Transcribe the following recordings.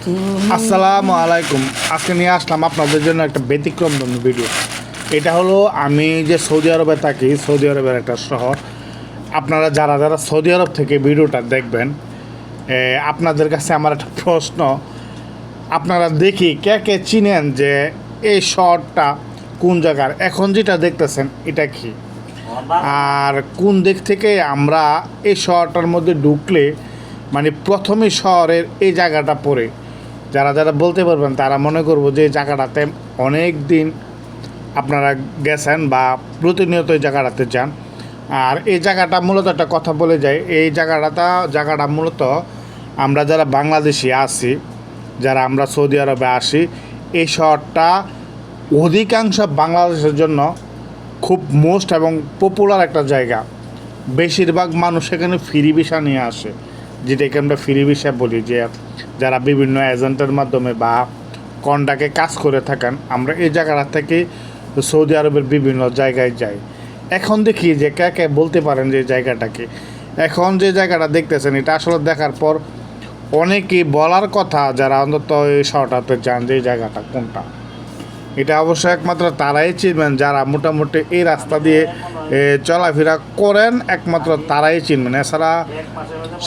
আসসালামু আলাইকুম। আজকে নিয়ে আসলাম আপনাদের জন্য একটা ব্যতিক্রমধর্মী ভিডিও। এটা হলো আমি যে সৌদি আরবে থাকি, সৌদি আরবের একটা শহর। আপনারা যারা যারা সৌদি আরব থেকে ভিডিওটা দেখবেন, আপনাদের কাছে আমার একটা প্রশ্ন, আপনারা দেখি কে কে চিনেন যে এই শহরটা কোন জায়গার? এখন যেটা দেখতেছেন এটা কি, আর কোন দিক থেকে আমরা এই শহরটার মধ্যে ঢুকলে মানে প্রথমে শহরের এই জায়গাটা পড়ে, যারা যারা বলতে পারবেন তারা মনে করবো যে এই জায়গাটাতে অনেক দিন আপনারা গেছেন বা প্রতিনিয়ত এই জায়গাটাতে যান। আর এই জায়গাটা মূলত একটা কথা বলে যায়, এই জায়গাটা মূলত আমরা যারা বাংলাদেশি আছি, যারা আমরা সৌদি আরবে আসি, এই শহরটা অধিকাংশ বাংলাদেশের জন্য খুব মোস্ট এবং পপুলার একটা জায়গা। বেশিরভাগ মানুষ এখানে ফ্রি ভিসা নিয়ে আসে, যেটাকে আমরা ফ্রি ভিসা বলি, যে যারা বিভিন্ন এজেন্টের মাধ্যমে বা কন্ট্রাক্টে কাজ করে থাকেন। আমরা এই জায়গাটা থেকে সৌদি আরবের বিভিন্ন জায়গায় যাই। এখন দেখি যে কে কে বলতে পারেন যে জায়গাটাকে, এখন যে জায়গাটা দেখতেছেন এটা আসলে দেখার পর অনেকেই বলার কথা, যারা অন্তত এই শহরটাতে যান যে এই জায়গাটা কোনটা। এটা অবশ্যই একমাত্র তারাই চিনবেন যারা মোটামুটি এই রাস্তা দিয়ে চলাফেরা করেন, একমাত্র তারাই চিনবেন। এছাড়া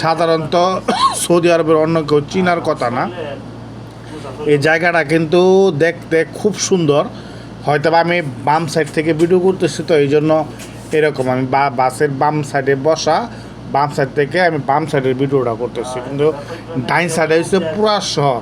সাধারণত সৌদি আরবের অন্য কেউ চিনার কথা না। এই জায়গাটা কিন্তু দেখতে খুব সুন্দর। হয়তো আমি বাম সাইড থেকে ভিডিও করতেছি, তো এই জন্য এরকম আমি বাসের বাম সাইডে বসা, বাম সাইড থেকে আমি বাম সাইডের ভিডিওটা করতেছি, কিন্তু ডাইন সাইডে হচ্ছে পুরা শহর।